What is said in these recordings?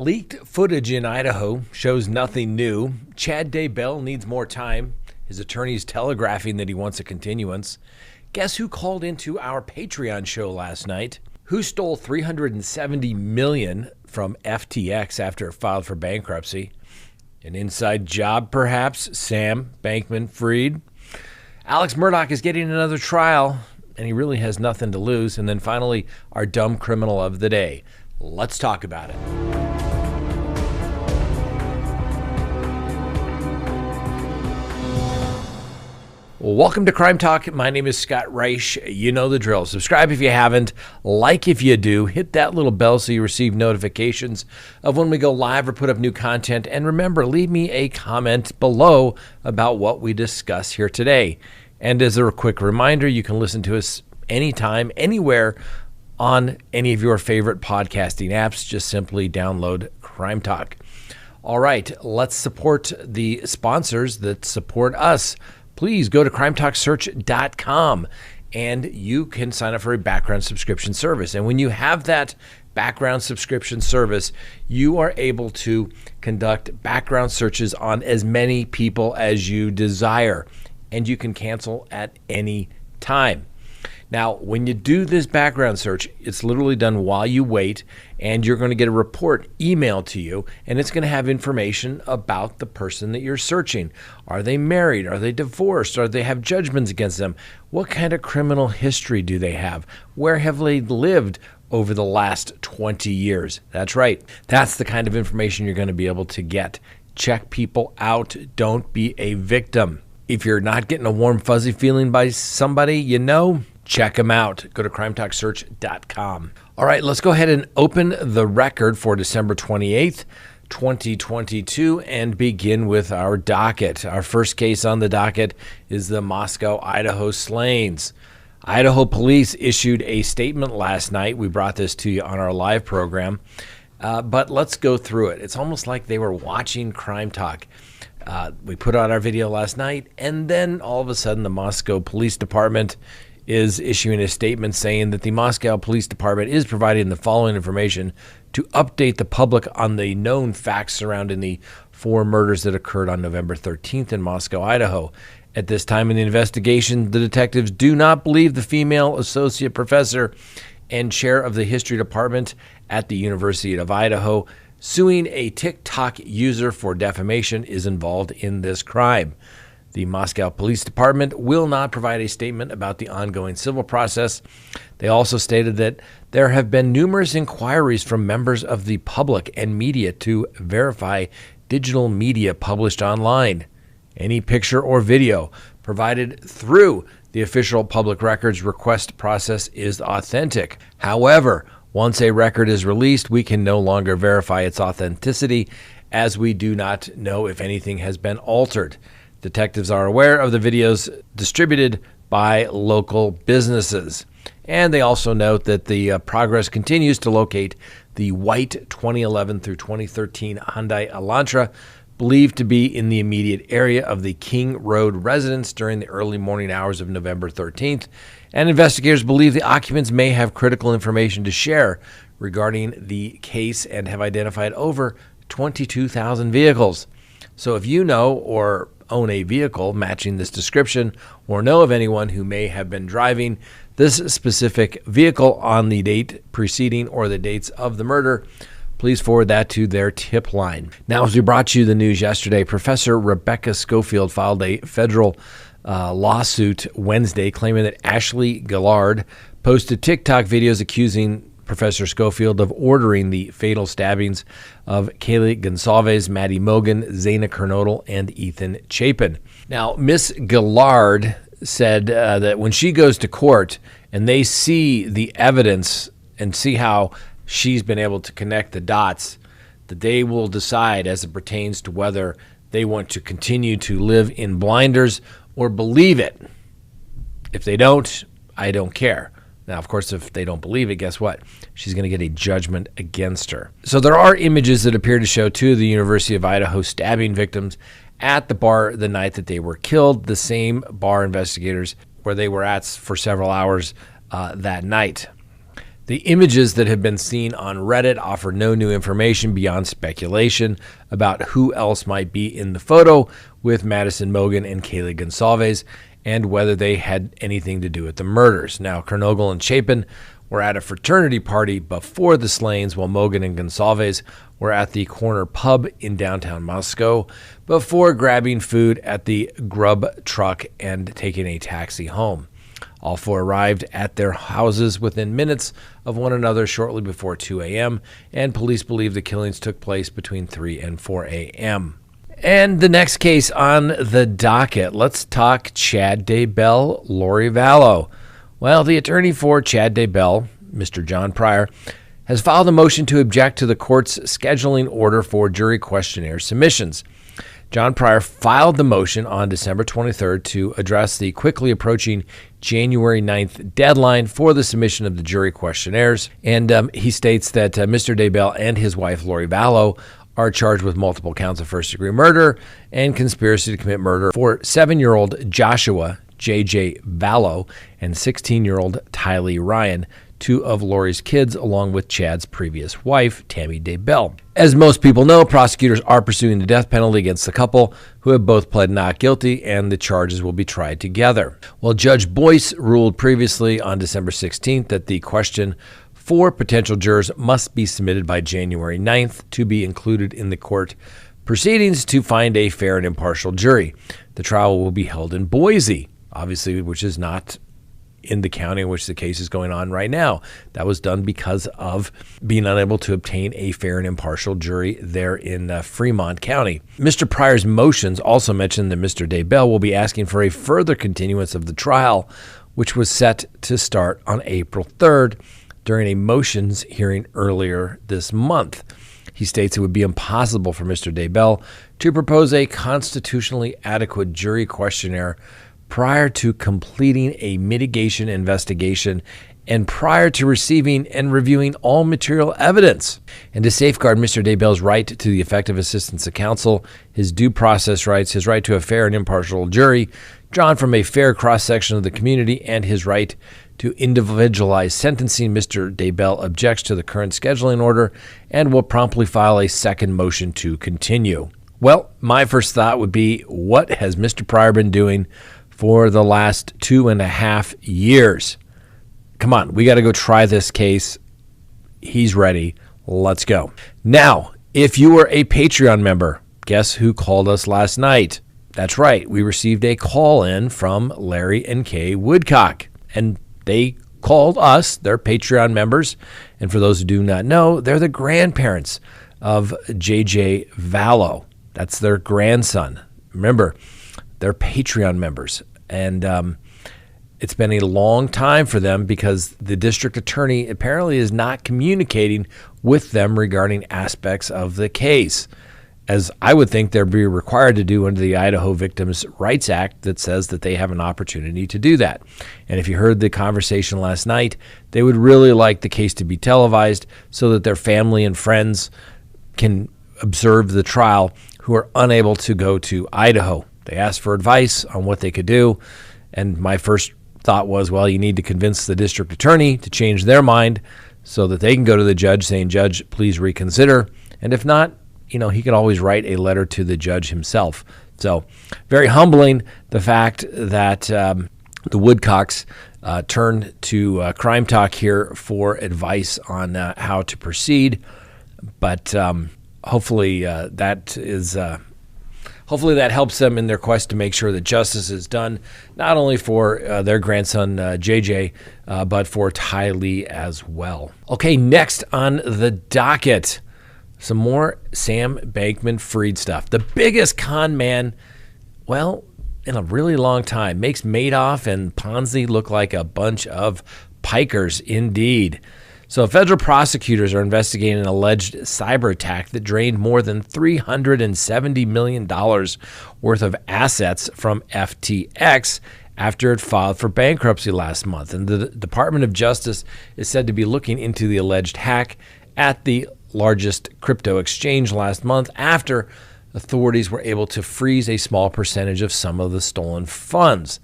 Leaked footage in Idaho shows nothing new. Chad Daybell needs more time. His attorney's telegraphing that he wants a continuance. Guess who called into our Patreon show last night? Who stole $370 million from FTX after it filed for bankruptcy? An inside job, perhaps? Sam Bankman-Fried. Alex Murdaugh is getting another trial, and he really has nothing to lose. And then finally, our dumb criminal of the day. Let's talk about it. Well, welcome to Crime Talk. My name is Scott Reich. You know the drill. Subscribe if you haven't. Like if you do. Hit that little bell so you receive notifications of when we go live or put up new content. And remember, leave me a comment below about what we discuss here today. And as a quick reminder, you can listen to us anytime, anywhere on any of your favorite podcasting apps. Just simply download Crime Talk. All right, let's support the sponsors that support us. Please go to crimetalksearch.com and you can sign up for a background subscription service. And when you have that background subscription service, you are able to conduct background searches on as many people as you desire, and you can cancel at any time. Now, when you do this background search, it's literally done while you wait, and you're going to get a report emailed to you, and it's going to have information about the person that you're searching. Are they married? Are they divorced? Or do they have judgments against them? What kind of criminal history do they have? Where have they lived over the last 20 years? That's right. That's the kind of information you're going to be able to get. Check people out. Don't be a victim. If you're not getting a warm, fuzzy feeling by somebody you know, check them out. Go to crimetalksearch.com. All right, let's go ahead and open the record for December 28th, 2022, and begin with our docket. Our first case on the docket is the Moscow, Idaho slayings. Idaho police issued a statement last night. We brought this to you on our live program, but let's go through it. It's almost like they were watching Crime Talk. We put out our video last night, and then all of a sudden the Moscow Police Department is issuing a statement saying that the Moscow Police Department is providing the following information to update the public on the known facts surrounding the 4 murders that occurred on November 13th in Moscow, Idaho. At this time in the investigation, the detectives do not believe the female associate professor and chair of the history department at the University of Idaho suing a TikTok user for defamation is involved in this crime. The Moscow Police Department will not provide a statement about the ongoing civil process. They also stated that there have been numerous inquiries from members of the public and media to verify digital media published online. Any picture or video provided through the official public records request process is authentic. However, once a record is released, we can no longer verify its authenticity, as we do not know if anything has been altered. Detectives are aware of the videos distributed by local businesses. And they also note that the progress continues to locate the white 2011 through 2013 Hyundai Elantra, believed to be in the immediate area of the King Road residence during the early morning hours of November 13th. And investigators believe the occupants may have critical information to share regarding the case and have identified over 22,000 vehicles. So if you know or own a vehicle matching this description, or know of anyone who may have been driving this specific vehicle on the date preceding or the dates of the murder, please forward that to their tip line. Now, as we brought you the news yesterday, Professor Rebecca Schofield filed a federal lawsuit Wednesday claiming that Ashley Gillard posted TikTok videos accusing Professor Schofield of ordering the fatal stabbings of Kaylee Gonsalves, Maddie Mogan, Zaina Kernodle, and Ethan Chapin. Now, Miss Gillard said that when she goes to court and they see the evidence and see how she's been able to connect the dots, that they will decide as it pertains to whether they want to continue to live in blinders or believe it. If they don't, I don't care. Now, of course, if they don't believe it, guess what? She's going to get a judgment against her. So there are images that appear to show 2 of the University of Idaho stabbing victims at the bar the night that they were killed, the same bar investigators where they were at for several hours that night. The images that have been seen on Reddit offer no new information beyond speculation about who else might be in the photo with Madison Mogen and Kaylee Gonsalves and whether they had anything to do with the murders. Now, Kernogel and Chapin were at a fraternity party before the slayings, while Mogen and Gonsalves were at the corner pub in downtown Moscow before grabbing food at the grub truck and taking a taxi home. All four arrived at their houses within minutes of one another shortly before 2 a.m., and police believe the killings took place between 3 and 4 a.m. And the next case on the docket, let's talk Chad Daybell, Lori Vallow. Well, the attorney for Chad Daybell, Mr. John Pryor, has filed a motion to object to the court's scheduling order for jury questionnaire submissions. John Pryor filed the motion on December 23rd to address the quickly approaching January 9th deadline for the submission of the jury questionnaires. And he states that Mr. Daybell and his wife, Lori Vallow, are charged with multiple counts of first-degree murder and conspiracy to commit murder for 7-year-old Joshua J.J. Vallow and 16-year-old Tylee Ryan, two of Lori's kids, along with Chad's previous wife, Tammy Daybell. As most people know, prosecutors are pursuing the death penalty against the couple, who have both pled not guilty, and the charges will be tried together. Well, Judge Boyce ruled previously on December 16th that the question for potential jurors must be submitted by January 9th to be included in the court proceedings to find a fair and impartial jury. The trial will be held in Boise, obviously, which is not in the county in which the case is going on right now. That was done because of being unable to obtain a fair and impartial jury there in Fremont County. Mr. Pryor's motions also mentioned that Mr. Daybell will be asking for a further continuance of the trial, which was set to start on April 3rd during a motions hearing earlier this month. He states it would be impossible for Mr. Daybell to propose a constitutionally adequate jury questionnaire prior to completing a mitigation investigation and prior to receiving and reviewing all material evidence. And to safeguard Mr. Daybell's right to the effective assistance of counsel, his due process rights, his right to a fair and impartial jury drawn from a fair cross-section of the community, and his right to individualized sentencing, Mr. Daybell objects to the current scheduling order and will promptly file a second motion to continue. Well, my first thought would be, what has Mr. Pryor been doing for the last 2.5 years? Come on, we got to go try this case. He's ready. Let's go. Now, if you were a Patreon member, guess who called us last night? That's right. We received a call in from Larry and Kay Woodcock, and they called us. They're Patreon members. And for those who do not know, they're the grandparents of J.J. Vallow. That's their grandson. Remember, they're Patreon members. And it's been a long time for them because the district attorney apparently is not communicating with them regarding aspects of the case, as I would think they'd be required to do under the Idaho Victims' Rights Act that says that they have an opportunity to do that. And if you heard the conversation last night, they would really like the case to be televised so that their family and friends can observe the trial who are unable to go to Idaho. They asked for advice on what they could do, and my first thought was, well, you need to convince the district attorney to change their mind so that they can go to the judge saying, Judge, please reconsider. And if not, he could always write a letter to the judge himself. So very humbling, the fact that the Woodcocks turned to CrimeTalk here for advice on how to proceed. But hopefully hopefully that helps them in their quest to make sure that justice is done, not only for their grandson, JJ, but for Tylee as well. Okay, next on the docket, some more Sam Bankman-Fried stuff. The biggest con man, well, in a really long time. Makes Madoff and Ponzi look like a bunch of pikers indeed. So federal prosecutors are investigating an alleged cyber attack that drained more than $370 million worth of assets from FTX after it filed for bankruptcy last month. And the Department of Justice is said to be looking into the alleged hack at the largest crypto exchange last month after authorities were able to freeze a small percentage of some of the stolen funds.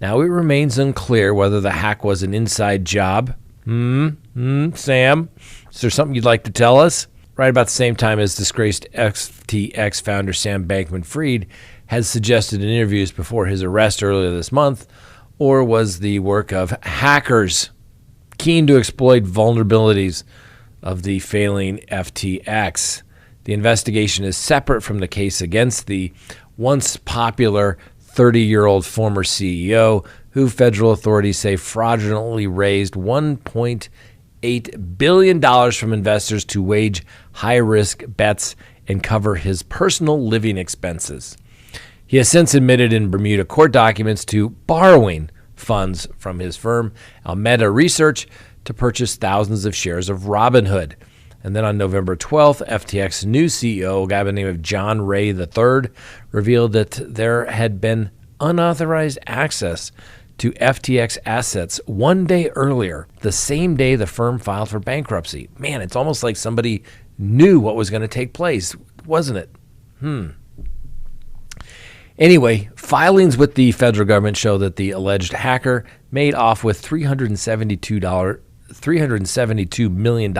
Now, it remains unclear whether the hack was an inside job Sam, is there something you'd like to tell us? Right about the same time as disgraced FTX founder Sam Bankman-Fried has suggested in interviews before his arrest earlier this month, or was the work of hackers keen to exploit vulnerabilities of the failing FTX. The investigation is separate from the case against the once popular 30-year-old former CEO, who federal authorities say fraudulently raised $1.8 billion from investors to wage high-risk bets and cover his personal living expenses. He has since admitted in Bermuda court documents to borrowing funds from his firm, Alameda Research, to purchase thousands of shares of Robinhood. And then on November 12th, FTX new CEO, a guy by the name of John Ray III, revealed that there had been unauthorized access to FTX assets one day earlier, the same day the firm filed for bankruptcy. Man, it's almost like somebody knew what was going to take place, wasn't it? Anyway, filings with the federal government show that the alleged hacker made off with $372 million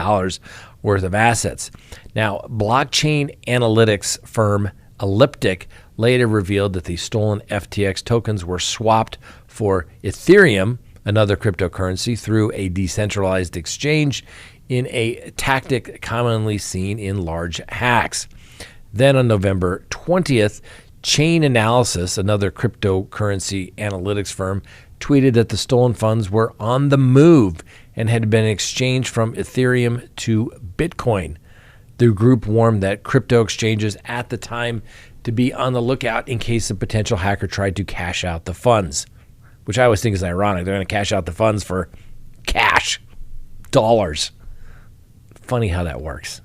worth of assets. Now, blockchain analytics firm Elliptic later revealed that the stolen FTX tokens were swapped for Ethereum, another cryptocurrency, through a decentralized exchange in a tactic commonly seen in large hacks. Then on November 20th, Chain Analysis, another cryptocurrency analytics firm, tweeted that the stolen funds were on the move and had been exchanged from Ethereum to Bitcoin. The group warned that crypto exchanges at the time to be on the lookout in case a potential hacker tried to cash out the funds, which I always think is ironic. They're going to cash out the funds for cash, dollars. Funny how that works.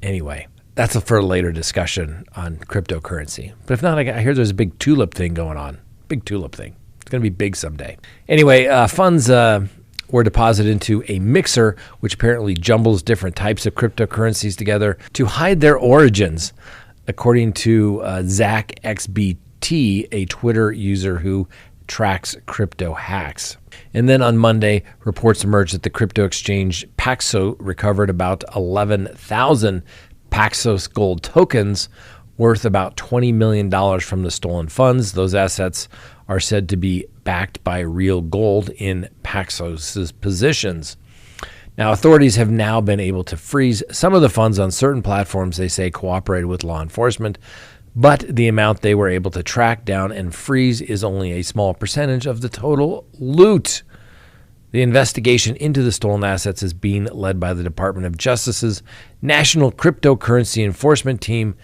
Anyway, that's for a later discussion on cryptocurrency. But if not, I hear there's a big tulip thing going on. Big tulip thing. It's going to be big someday. Anyway, funds were deposited into a mixer, which apparently jumbles different types of cryptocurrencies together to hide their origins, according to ZachXBT, a Twitter user who tracks crypto hacks. And then on Monday, reports emerged that the crypto exchange Paxos recovered about 11,000 Paxos gold tokens worth about $20 million from the stolen funds. Those assets are said to be backed by real gold in Paxos' positions. Now, authorities have now been able to freeze some of the funds on certain platforms they say cooperated with law enforcement, but the amount they were able to track down and freeze is only a small percentage of the total loot. The investigation into the stolen assets is being led by the Department of Justice's National Cryptocurrency Enforcement Team,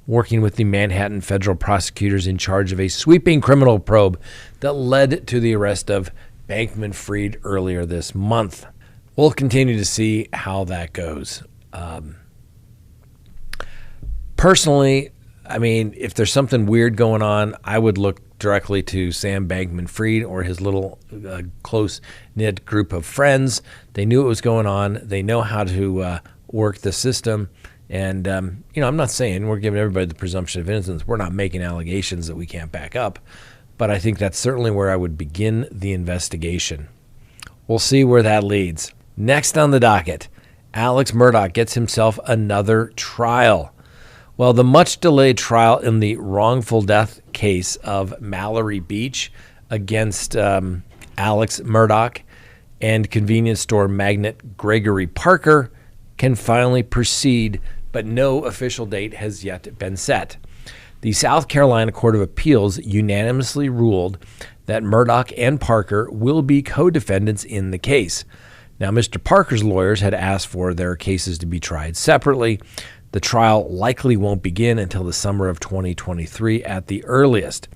working with the Manhattan federal prosecutors in charge of a sweeping criminal probe that led to the arrest of Bankman-Fried earlier this month. We'll continue to see how that goes. Personally, I mean, if there's something weird going on, I would look directly to Sam Bankman-Fried or his little close-knit group of friends. They knew what was going on. They know how to work the system. And, I'm not saying we're giving everybody the presumption of innocence. We're not making allegations that we can't back up. But I think that's certainly where I would begin the investigation. We'll see where that leads. Next on the docket, Alex Murdaugh gets himself another trial. Well, the much-delayed trial in the wrongful death case of Mallory Beach against Alex Murdaugh and convenience store magnate Gregory Parker can finally proceed, but no official date has yet been set. The South Carolina Court of Appeals unanimously ruled that Murdaugh and Parker will be co-defendants in the case. Now, Mr. Parker's lawyers had asked for their cases to be tried separately. The trial likely won't begin until the summer of 2023 at the earliest.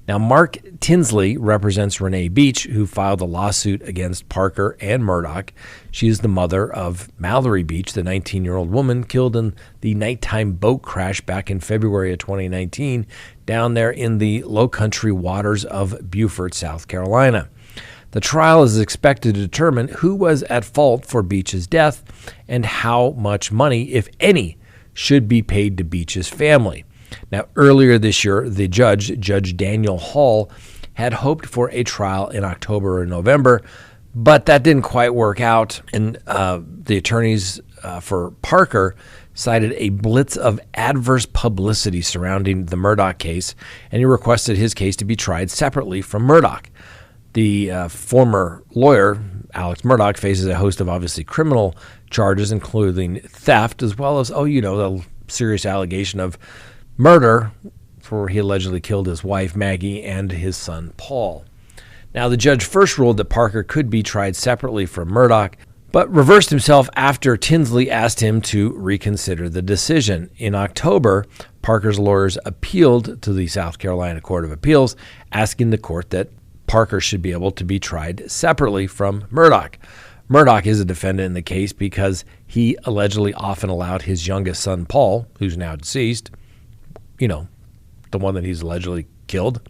Now, Mark Tinsley represents Renee Beach, who filed a lawsuit against Parker and Murdaugh. She is the mother of Mallory Beach, the 19-year-old woman killed in the nighttime boat crash back in February of 2019 down there in the low-country waters of Beaufort, South Carolina. The trial is expected to determine who was at fault for Beach's death and how much money, if any, should be paid to Beach's family. Now, earlier this year, the Judge Daniel Hall, had hoped for a trial in October or November, But that didn't quite work out, and the attorneys for Parker cited a blitz of adverse publicity surrounding the Murdaugh case, and he requested his case to be tried separately from Murdaugh. The former lawyer, Alex Murdaugh, faces a host of obviously criminal charges, including theft, as well as, the serious allegation of murder, for he allegedly killed his wife, Maggie, and his son, Paul. Now, the judge first ruled that Parker could be tried separately from Murdaugh, but reversed himself after Tinsley asked him to reconsider the decision. In October, Parker's lawyers appealed to the South Carolina Court of Appeals, asking the court that Parker should be able to be tried separately from Murdaugh. Murdaugh is a defendant in the case because he allegedly often allowed his youngest son, Paul, who's now deceased, the one that he's allegedly killed,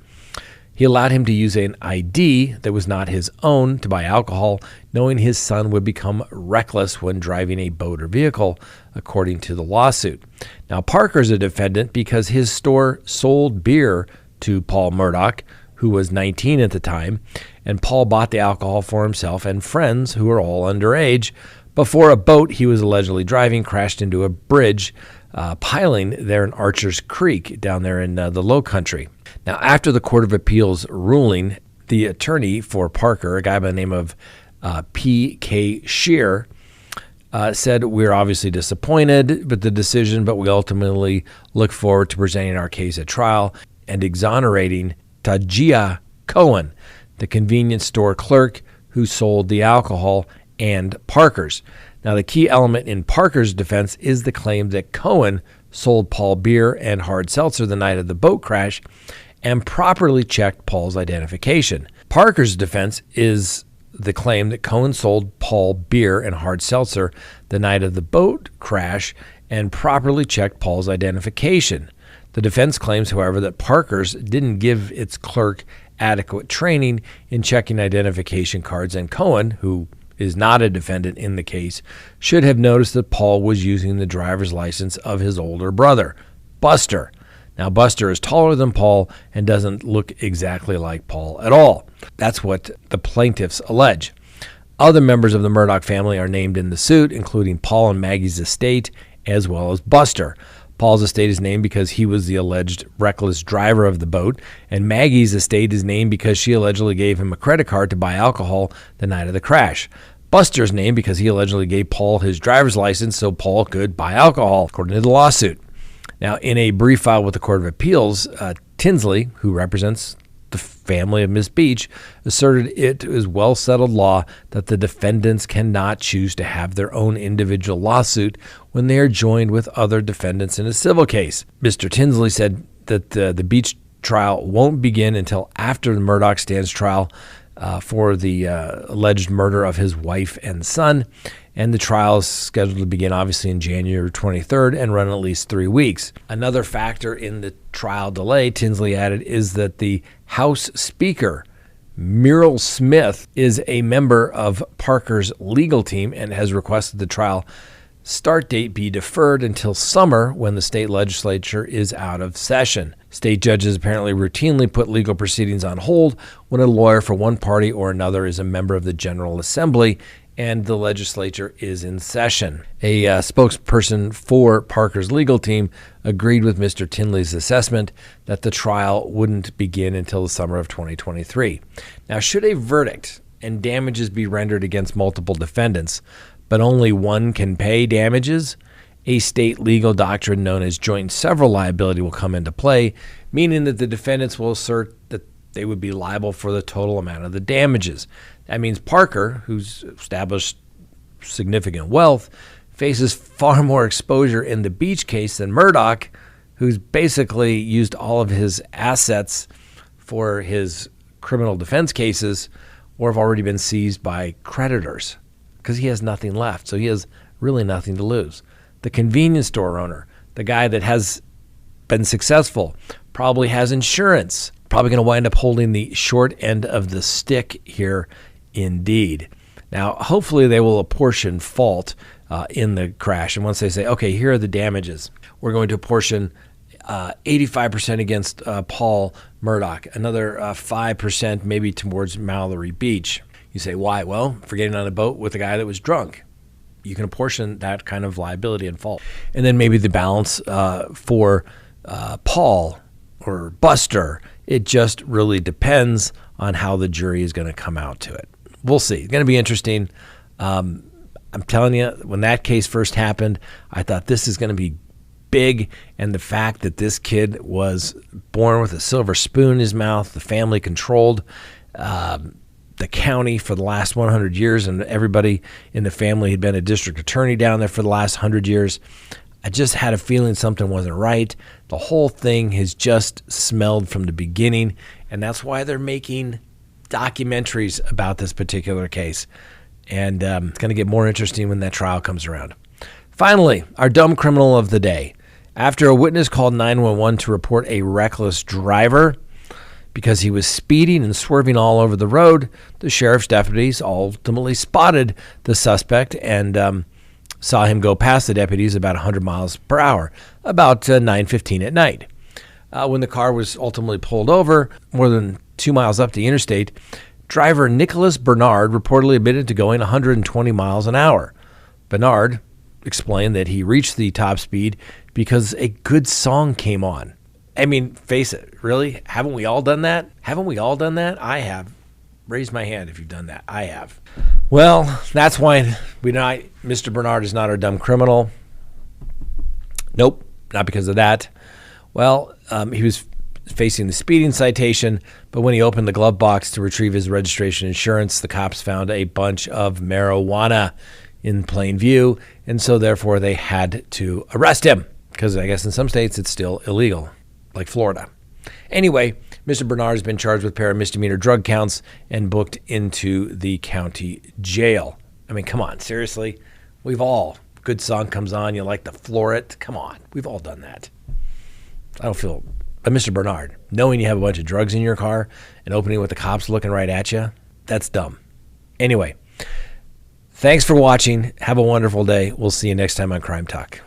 he allowed him to use an ID that was not his own to buy alcohol, knowing his son would become reckless when driving a boat or vehicle, according to the lawsuit. Now, Parker's a defendant because his store sold beer to Paul Murdaugh, who was 19 at the time, and Paul bought the alcohol for himself and friends who were all underage before a boat he was allegedly driving crashed into a bridge piling there in Archer's Creek down there in the Low Country. Now, after the Court of Appeals ruling, the attorney for Parker, a guy by the name of P.K. Shear, said, "We're obviously disappointed with the decision, but we ultimately look forward to presenting our case at trial and exonerating Tajia Cohen, the convenience store clerk who sold the alcohol, and Parker's." Now, the key element in Parker's defense is the claim that Cohen sold Paul beer and hard seltzer the night of the boat crash and properly checked Paul's identification. Parker's defense is the claim that Cohen sold Paul beer and hard seltzer the night of the boat crash and properly checked Paul's identification. The defense claims, however, that Parker's didn't give its clerk adequate training in checking identification cards, and Cohen, who is not a defendant in the case, should have noticed that Paul was using the driver's license of his older brother, Buster. Now, Buster is taller than Paul and doesn't look exactly like Paul at all. That's what the plaintiffs allege. Other members of the Murdaugh family are named in the suit, including Paul and Maggie's estate, as well as Buster. Paul's estate is named because he was the alleged reckless driver of the boat, and Maggie's estate is named because she allegedly gave him a credit card to buy alcohol the night of the crash. Buster's named because he allegedly gave Paul his driver's license so Paul could buy alcohol, according to the lawsuit. Now, in a brief file with the Court of Appeals, Tinsley, who represents the family of Miss Beach, asserted it is well-settled law that the defendants cannot choose to have their own individual lawsuit when they are joined with other defendants in a civil case. Mr. Tinsley said that the Beach trial won't begin until after the Murdaugh stands trial for the alleged murder of his wife and son, and the trial is scheduled to begin obviously in January 23rd and run at least 3 weeks. Another factor in the trial delay, Tinsley added, is that the House Speaker, Muriel Smith, is a member of Parker's legal team and has requested the trial start date be deferred until summer when the state legislature is out of session. State judges apparently routinely put legal proceedings on hold when a lawyer for one party or another is a member of the General Assembly and the legislature is in session. A spokesperson for Parker's legal team agreed with Mr. Tinsley's assessment that the trial wouldn't begin until the summer of 2023. Now, should a verdict and damages be rendered against multiple defendants, but only one can pay damages, a state legal doctrine known as joint and several liability will come into play, meaning that the defendants will assert that they would be liable for the total amount of the damages. That means Parker, who's established significant wealth, faces far more exposure in the Beach case than Murdaugh, who's basically used all of his assets for his criminal defense cases or have already been seized by creditors because he has nothing left. So he has really nothing to lose. The convenience store owner, the guy that has been successful, probably has insurance, probably going to wind up holding the short end of the stick here indeed. Now, hopefully they will apportion fault in the crash. And once they say, okay, here are the damages, we're going to apportion 85% against Paul Murdaugh, another 5% maybe towards Mallory Beach. You say, why? Well, for getting on a boat with a guy that was drunk. You can apportion that kind of liability and fault. And then maybe the balance for Paul or Buster, it just really depends on how the jury is going to come out to it. We'll see. It's going to be interesting. I'm telling you, when that case first happened, I thought this is going to be big. And the fact that this kid was born with a silver spoon in his mouth, the family controlled the county for the last 100 years, and everybody in the family had been a district attorney down there for the last 100 years. I just had a feeling something wasn't right. The whole thing has just smelled from the beginning, and that's why they're making documentaries about this particular case. And it's going to get more interesting when that trial comes around. Finally, our dumb criminal of the day. After a witness called 911 to report a reckless driver because he was speeding and swerving all over the road, the sheriff's deputies ultimately spotted the suspect and saw him go past the deputies about 100 miles per hour, about 9:15 at night. When the car was ultimately pulled over more than 2 miles up the interstate, driver Nicholas Bernard reportedly admitted to going 120 miles an hour. Bernard explained that he reached the top speed because a good song came on. I mean, face it, really? Haven't we all done that? Haven't we all done that? I have. Raise my hand if you've done that. I have. Well, that's why Mr. Bernard is not our dumb criminal. Nope, not because of that. Well, he was facing the speeding citation, but when he opened the glove box to retrieve his registration insurance, the cops found a bunch of marijuana in plain view, and so therefore they had to arrest him, because I guess in some states it's still illegal, like Florida. Anyway, Mr. Bernard has been charged with a pair of misdemeanor drug counts and booked into the county jail. I mean, come on, seriously? Good song comes on, you like to floor it? Come on, we've all done that. I don't feel, but Mr. Bernard, knowing you have a bunch of drugs in your car and opening with the cops looking right at you, that's dumb. Anyway, thanks for watching. Have a wonderful day. We'll see you next time on Crime Talk.